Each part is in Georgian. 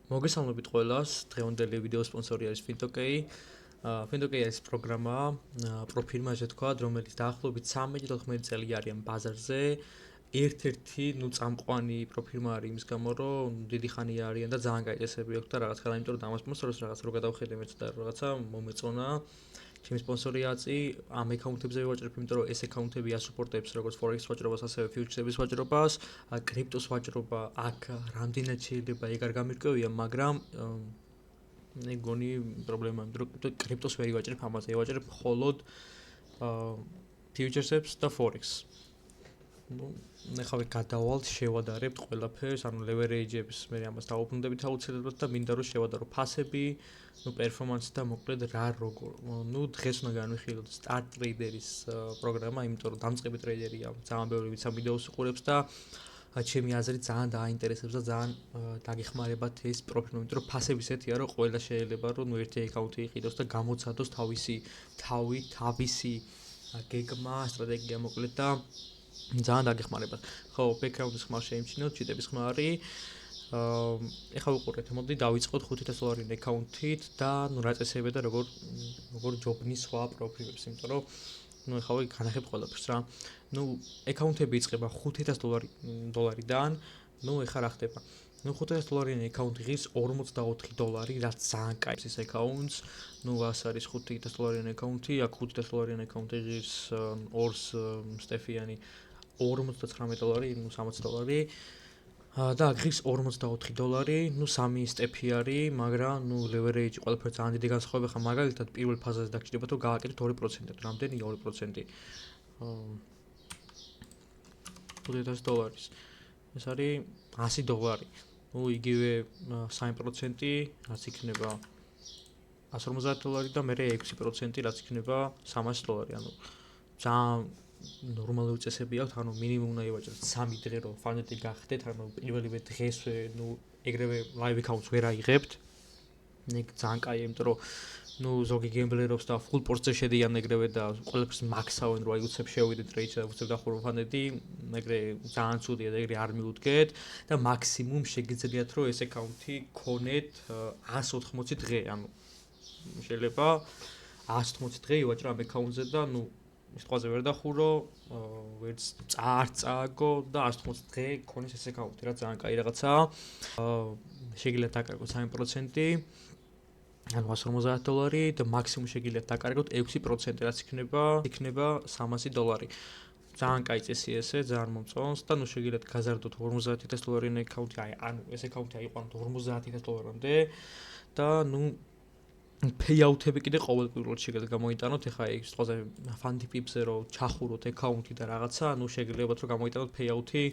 მოგესალმებით ყველას. დღევანდელი ვიდეოს სპონსორი არის FinTokay. FinTokay არის პროგრამა, პროფილმა ასე თქვა, რომელიც დაახლოებით 13-14 წელი არიან ბაზარზე. ერთ-ერთი, წამყვანი პროფილმა არის იმის გამო, რომ დიდი ხანია არიან და ძალიან კაი წესები აქვს და რაღაც ხარ, იმიტომ რომ ამას სპონსორს რაღაც რო გადავხედე მეც და რაღაცა მომეწონა. ჩემი სპონსორი აწი ამ აკაუნტებზე ვაჭრებ, იმიტომ რომ ეს აკაუნტები ასუპორტებს როგორც Forex ვაჭრობას, ასევე ფიუჩერსების ვაჭრობას, კრიპტოს ვაჭრობა, აქ რამდენად შეიძლება ეგ არ გამირკვევია, მაგრამ მე გონი პრობლემა იმ დრო კრიპტოს ვერ ვაჭრებ ამაზე, ვაჭრებ მხოლოდ ფიუჩერსებს და Forex. ნახავე გადავალთ, შევადარებთ ყველაფერს, ანუ leverage-ებს მე ამას დავუბრუნდებით აუცილებლად და მინდა რომ შევადარო ფასები, პერფორმანსი და მოკლედ რა როგორ. დღეს უნდა განვიხილოთ Start Trader-ის პროგრამა, იმიტომ რომ დამწყები ტრეიდერია, ძალიან ბევრი ვიცა ვიდეოს უყურებს და ჩემი აზრით ძალიან დააინტერესებს და ძალიან დაგეხმარებათ ეს პროფილი, იმიტომ რომ ფასები ისეთია, რომ ყველა შეიძლება რომ ერთი აკაუნტი იყიდოს და გამოცადოს თავისი გეგმა, სტრატეგია მოკლედ და ძალიან დაგეხმარებათ. ხო, ბექგრაუნდის ხმა შეიმჩნევთ, ჩიტების ხმა არის. ეხლა ვუყურეთ, მოდი დავიწყოთ $500 აკაუნთით და რა წესები და როგორ ჯობნის სხვა პროფილებს, იმიტომ რომ ეხლა განახებ ყველაფერს რა. აკაუნტები იწყება $500-დან, ეხლა რა ხდება? $500 აკაუნტი ღირს $44, რაც ძალიან კაი ის აკაუნტს. ას არის $500 აკაუნტი, აქ $500 აკაუნტი ღირს ორს სტეფიანი $49, $60 და აქ ღირს $44, სამი სტეფი არის, მაგრამ leverage ყველაფერი ძალიან დიდი განსხვავება ხა მაგალითად პირველ ფაზაზე დაგჭირდებათ რომ გააკეთოთ 2%. რამდენია 2%? $500. ეს არის $100. იგივე 3%, რაც იქნება $150 და მერე 6%, რაც იქნება $300. ანუ ძალიან ნორმალური წესები აქვს, ანუ მინიმუმ უნდა ივაჭროთ 3 დღე რომ ფანეტი გახდეთ, ანუ პირველივე დღესვე ეგრევე live accounts ვერ აიღებთ. ეგ ძალიან კაია, იმიტომ რომ ზოგი გემბლერობს და full ports-ზე შედიან ეგრევე და ყველაფერს მაქსავენ, რომ უცებ შევიდეთ რეიჩი და უცებ დახურო ფანეტი, ეგრე ძალიან ცუდია და ეგრე არ მიუდგეთ და მაქსიმუმ შეგიძლიათ რომ ეს აკაუნტი გქონეთ 180 დღე, ანუ შეიძლება 180 დღე ივაჭრო ამ აკაუნტზე და სიტყვაზე ვერ დახურო, ვერც წააგო და 180 დღე გქონეს ეს აკაუნტი, რა ძალიან კაი რაღაცაა. შეგიძლიათ დაკარგოთ 3%, ანუ $150 და მაქსიმუმ შეგიძლიათ დაკარგოთ 6%, რაც იქნება $300. ძალიან კაი წესია ესე, ძალიან მომწონს და შეგიძლიათ გაზარდოთ $50,000 აკაუნტი, ანუ ეს აკაუნტი აიყვანოთ $50,000-მდე და payout-ები კიდე ყოველკვირად შეგიძლიათ გამოიტანოთ. ეხლა ეს სიტყვაზე Fundy Pips-ზე რომ ჩახუროთ აკაუნტი და რაღაცა, შეგიძლიათ რომ გამოიტანოთ payout-ი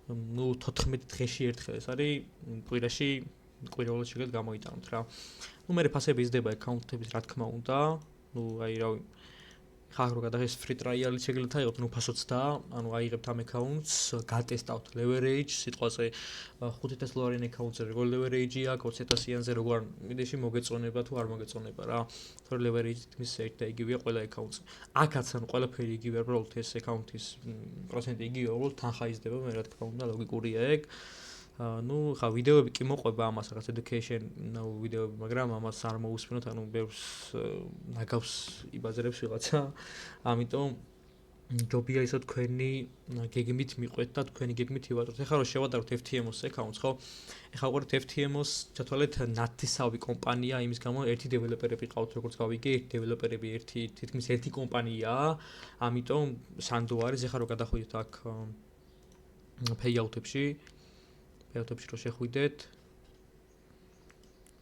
14 დღეში ერთხელ. ეს არის კვირაში კვირაულად შეგიძლიათ გამოიტანოთ რა. მერე ფასები იზრდება აკაუნტების რა თქმა უნდა. რავი ხა რო გადაღეს free trial-ი შეგიძლიათ აიღოთ, ფასოც და ანუ აიღებთ ამ აკაუნტს, გატესტავთ leverage, სიტყვაზე $500 აკაუნტზე როგორ leverage-ია, 20,000-იანზე როგორ მიდეში მოგეწონება თუ არ მოგეწონება რა. თორე leverage თქმის ერთ და იგივეა ყველა აკაუნტზე. აქაც ანუ ყველაფერი იგივეა, უბრალოდ ეს აკაუნტის პროცენტი იგივეა, უბრალოდ თანხა იზრდება, მე რა თქმა უნდა, ლოგიკურია ეგ. ხა ვიდეოები კი მოყვება ამას, რაღაც education ვიდეოები, მაგრამ ამას არ მოусმინოთ, ბევრს ნაგავს იბაზრებს ვიღაცა. ამიტომ ჯობია ისო თქვენი გეგმით მიყვეთ და თქვენი გეგმით ივაჭროთ. ეხლა რომ შევადაროთ FTMO-ს აკაუნტს, ხო? ეხლა ვიყურეთ FTMO-ს, ჩათვალეთ ნათესავი კომპანია, იმის გამო ერთი დეველოპერები ყავთ, როგორც გავიგე, დეველოპერები თითქმის ერთი კომპანიაა. ამიტომ სანდო არის, ეხლა რომ გადახვიდეთ აქ payout-ებში რო შეხვიდეთ,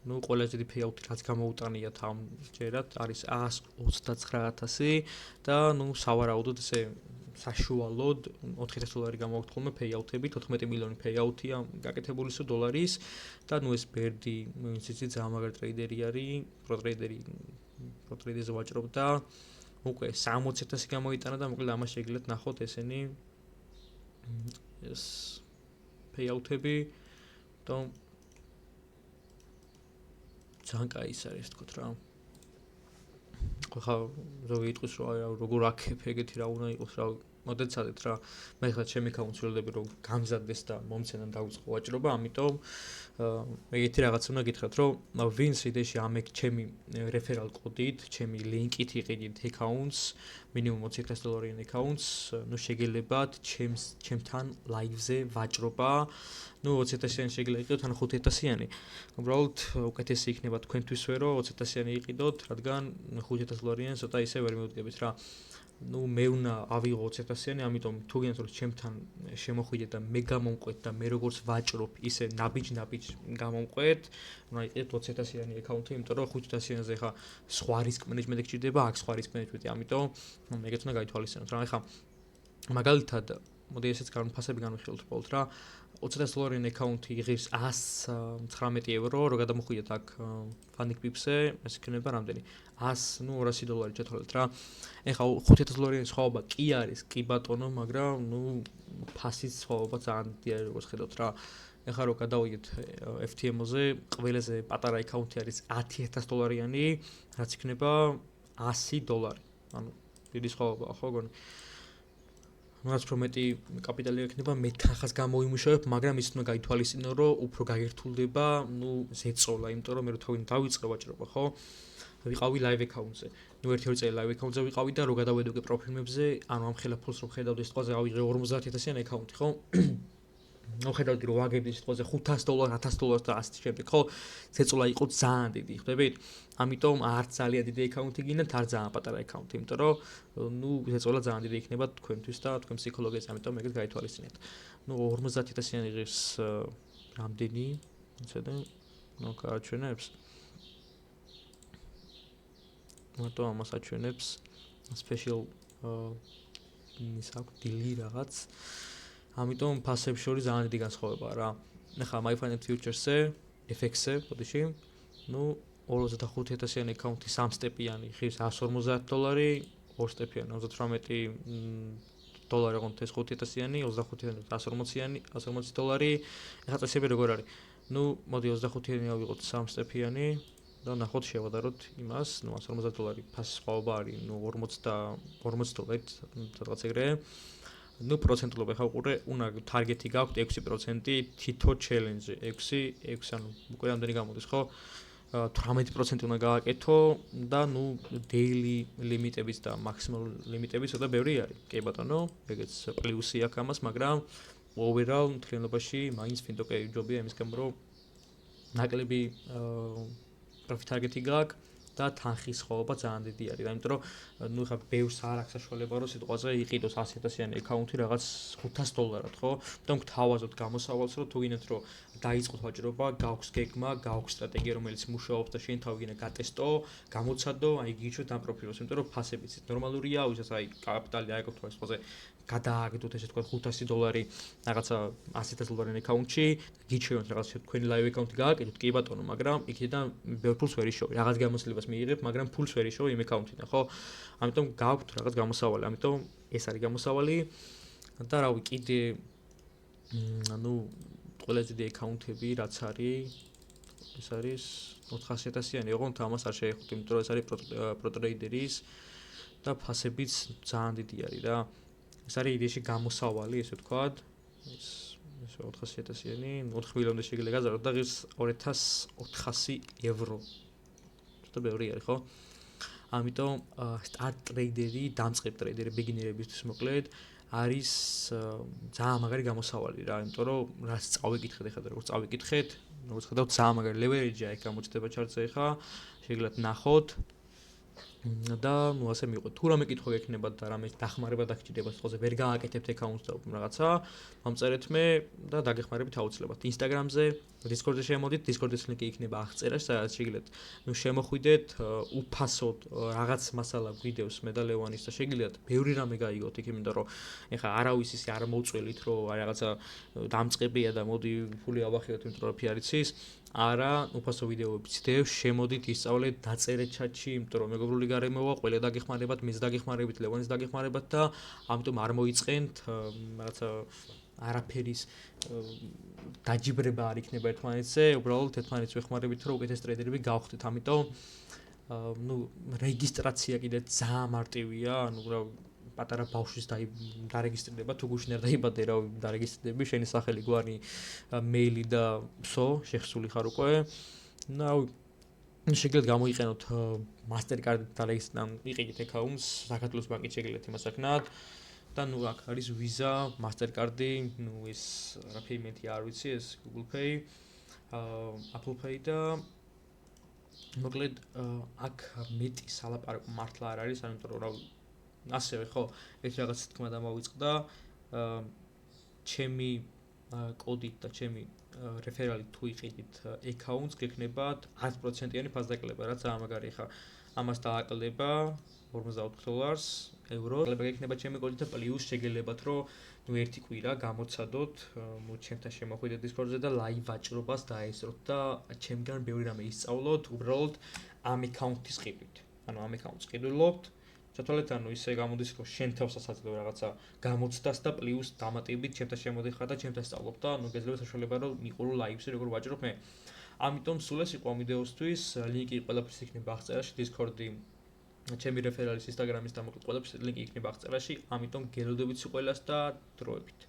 ყველაზე დიდი payout-ი რაც გამოუტანიათ ამჯერად არის 129,000 და სავარაუდოდ ესე საშუალოდ $4,000 გამოვაქვთ ხოლმე payout-ები, 14 მილიონი payout-ია გაკეთებული სულ დოლარის და ეს ბერდი, იცით, ძალიან მაგარი ტრეიდერი არის, პროტრეიდერზე ვაჭრობდა, უკვე 60,000 გამოიტანა და მოკლედ ამას შეგიძლიათ ნახოთ ესენი ეს payout-ები და ძალიან კაი ის არის, თქოთ რა. ხა ზოგი იტყვის რომ როგორ აქებ ეგეთი რა უნდა იყოს, რა მოდეცადეთ რა მე ხა ჩემი account-ს ველოდები რომ გამზადდეს და მომცენ და დავიწყო ვაჭრობა, ამიტომ ეგეთი რაღაც უნდა გითხრათ, რომ ვინც იდეაში ამ ჩემი referral კოდით, ჩემი ლინკით იყიდით account-ს, მინიმუმ $20,000 account-ს, ნუ შეგელებათ ჩემთან live-ზე ვაჭრობა. ნუ 20,000-იანი შეიძლება იყიდოთ, ან 5,000-იანი. უბრალოდ უკეთესი იქნება თქვენთვისვე, რომ 20,000-იანი იყიდოთ, რადგან $5,000-იანი ცოტა ისე ვერ მივდგებით რა. ნუ მე უნდა ავიღო 20,000-იანი, ამიტომ თუ გინდათ რომ ჩემთან შემოხვიდეთ და მე გამომყვეთ და მე როგორც ვაჭრობ, ისე ნაბიჯ გამომყვეთ, უნდა იყიდეთ 20,000-იანი account-ი, იმიტომ რომ 5,000-იანზე ხა სხვა risk management-ი გჭირდება, აქ სხვა risk management-ი, ამიტომ ეგეც უნდა გაითვალისწინოთ რა. ხა მაგალითად, მოდი ესეც განფასები განვიხილოთ უბრალოდ რა. $20,000-იანი account-ი იღებს €119, რო გადამოხვიდეთ აქ Funding Pips-ზე, ეს იქნება რამდენი? 100, ნუ $200 ჩათვალეთ რა. ეხლა $5,000-იანი სხვაობა კი არის, კი ბატონო, მაგრამ ნუ ფასის სხვაობა ძალიან დიდი არის, როგორც ხედავთ რა. ეხლა რო გადავიდეთ FTMO-ზე, ყველაზე პატარა account-ი არის $10,000-იანი, რაც იქნება $100. ანუ დიდი სხვაობაა, ხო გონი? რაც უფრო მეტი კაპიტალი ექნება, მე თანხას გამოიმუშავებ, მაგრამ ის უნდა გაითვალისწინო, რომ უფრო გაგერთულდება, ნუ ზეწოლა, იმიტომ რომ მე რო თავი დავიწყე ვაჭრობა, ხო? ვიყავი live account-ზე. ნუ ერთ-ერთი წელი live account-ზე ვიყავი და რო გადავედოქე პროფილებზე, ანუ ამ ხელა ფულს რო ხედავდი სიტყვაზე ავიღე 50,000-იანი account-ი, ხო? ნუ ხედავდი რომ ვაგებდი სიტყვაზე $500, $100 და ასე შემდეგ, ხო? ზეწოლა იყო ძალიან დიდი, ხვდებით? ამიტომ არ ძალიან დიდი account-ი გინდათ, არ ძალიან პატარა account-ი, იმიტომ რომ ნუ ზეწოლა ძალიან დიდი იქნება თქვენთვის და თქვენ ფსიქოლოგიაზე, ამიტომ ეგეთ გაითვალისწინეთ. ნუ 50,000-იანი იღებს რამდენი? იცოდე? ნუ გააჩვენებს. მარტო ამას აჩვენებს special ის აქვს 딜ი რაღაც. ამიტომ ფასებს შორის ძალიან დიდი განსხვავებაა რა. ეხლა My Finance Futures-ზე, FX-ზე, ბოდიში, ნუ 25,000-იანი account-ი 3 სტეპიანი იღებს $150, 2 სტეპიანი $38 ოღონდ ეს 5,000-იანი, 25-იანი $140-იანი, $140. ეხლა წესები როგორ არის? ნუ მოდი 25-იანი ავიღოთ 3 სტეპიანი და ნახოთ შევადაროთ იმას, ნუ $150 ფასის სხვაობა არის, ნუ $40 რაღაც ეგრე. ნუ პროცენტულობა ხა უყურე, უნდა ტარგეტი გაქვთ 6% თითო challenge-ზე. 6, ანუ უკვე რამდენი გამოდის, ხო? 18% უნდა გააკეთო და ნუ daily limit-ების და maximal limit-ების ცოტა ბევრი არის. კი ბატონო, ეგეც პლუსი აქვს ამას, მაგრამ overall მთლიანობაში მაინც ფინტოკე ჯობია იმის გამო, რომ ნაკლები profit target-ი გაქვს და თანხის სხვაობა ძალიან დიდი არის. იმიტომ რომ ნუ ხა ბევრს არ აქვს საშუალება რომ სიტყვაზე იყიდოს 100,000-იანი account-ი რაღაც $500, ხო? თუმცა გთავაზობთ გამოსავალს, რომ თუ გინდათ რომ დაიწყოთ ვაჭრობა, გაქვს გეგმა, გაქვს სტრატეგია, რომელიც მუშაობს და შენ თავი გინდა გატესტო, გამოცადო, აი გიჩვენოთ ამ პროფილს, იმიტომ რომ ფასებიც ნორმალურია, ვისაც აი კაპიტალი აიღოთ თვალის ყველაზე გადააგდოთ ესე თქვა $500 რაღაცა $100,000 account-ში, გიჩვენოთ რაღაც თქვენი live account-ი გააკეთოთ, კი ბატონო, მაგრამ იქიდან ბევრ ფულს ვერ იშოვი. რაღაც გამოცდილებას მიიღებ, მაგრამ ფულს ვერ იშოვი იმ account-იდან, ხო? ამიტომ გაქვთ რაღაც გამოსავალი, ამიტომ ეს არის გამოსავალი და რავი, კიდე ანუ ყველაზე დიდი account-ები რაც არის, ეს არის 400,000-იანი, ოღონდ ამას არ შეეხოთ, იმიტომ რომ ეს არის pro-trader-ის და ფასებიც ძალიან დიდი არის რა. ეს არის იდეაში გამოსავალი, ესე ვთქვათ. ეს 400,000-იანი, 4 მილიონი შეიძლება გაზარდოთ და ღირს €2,400. ცოტა ბევრი არის, ხო? ამიტომ start trader-ი, დამწყებ trader-ი beginner-ებისთვის მოკლედ არის ძალიან მაგარი გამოსავალი რა, იმიტომ რომ რაც წავიკითხეთ ეხლა და როგორც წავიკითხეთ, როგორც ხედავთ, ძალიან მაგარი leverage-ია ეგ გამოჩნდება chart-ზე ეხლა, შეგიძლიათ ნახოთ. და ნუ ასე მიყვეთ. თუ რამე კითხვა გექნებათ და რამე დახმარება დაგჭირდება სიტყვაზე, ვერ გააკეთებთ account-ს და რაღაცა, მომწერეთ მე და დაგეხმარებით აუცილებლად. Instagram-ზე, Discord-ზე შემოდით, Discord-ის ლინკი იქნება აღწერაში, სადაც შეგიძლიათ ნუ შემოხვიდეთ, უფასოდ რაღაც მასალა გვიდევს მე და ლევანის და შეგიძლიათ ბევრი რამე გაიგოთ იქ, იმიტომ რომ ეხლა არავის ისე არ მოუწველით, რომ აი რაღაცა დამწყებია და მოდი ფული ავახიოთ, იმიტომ რომ ფი არ იცის. არა, უფასო ვიდეოებიც დევს, შემოდით, ისწავლეთ, დაწერეთ chat-ში, იმიტომ რომ მეგობრული გარემოა, ყველა დაგეხმარებათ, მეც დაგეხმარებით, ლევანის დაგეხმარებათ და ამიტომ არ მოიწყენთ რაღაცა არაფერის დაჯიბრება არ იქნება ერთმანეთზე, უბრალოდ ერთმანეთს ვეხმარებით, რომ უკეთეს ტრეიდერები გავხდეთ, ამიტომ ნუ რეგისტრაცია კიდე ძალიან მარტივია, ანუ პატარა ბავშვის დარეგისტრირება, თუ გუშინ არ დაიბადე, რა დარეგისტრირდები, შენი სახელი, გვარი, მეილი და всё, შეხსული ხარ უკვე. შეგიძლიათ გამოიყენოთ Mastercard დარეგისტრირებამ, იყიდეთ აკაუნტს, საქართველოს ბანკით შეგიძლიათ იმას აკნათ. და აქ არის Visa, Mastercard-ი, ეს რა payment-ი არ ვიცი, ეს Google Pay, Apple Pay და მოკლედ აქ მეტი სალაპარაკო მართლა არ არის, იმიტომ რომ ასევე ხო, ეს რაღაც თქმა დამოვიწყდა, ჩემი კოდით და ჩემი რეფერალით თუ იყიდით აკაუნტს, გექნება 10%-იანი ფასდაკლება, რაც ამაგარი ხა. ამას დააკლდება $44 ევრო. გექნება ჩემი კოდით და პლუს შეგელებათ, რომ ერთი კვირა გამოცადოთ, ჩემთან შემოხვიდეთ Discord-ზე და live ვაჭრობას დაესწროთ და ჩემგან ბევრი რამე ისწავლოთ, უბრალოდ ამ აკაუნტის ყიდვით. ანუ ამ აკაუნტს ყიდულობთ. ჩათვალეთ, ანუ ისე გამოდის, რომ შენ თავსაც აძლევ რაღაცა გამოცდას და პლუს დამატებით ჩემთან შემოდიხარ და ჩემთან სწავლობ და ანუ გეძლევა საშუალება, რომ მიყურო live-ზე როგორ ვაჭრობ მე. ამიტომ სულ ეს იყო ამ ვიდეოსთვის, ლინკი ყველაფერს იქნება აღწერაში, Discord-ი, ჩემი რეფერალის Instagram-ის და მოკლედ ყველაფერს ლინკი იქნება აღწერაში, ამიტომ გელოდებით სულ ყველას და დროებით.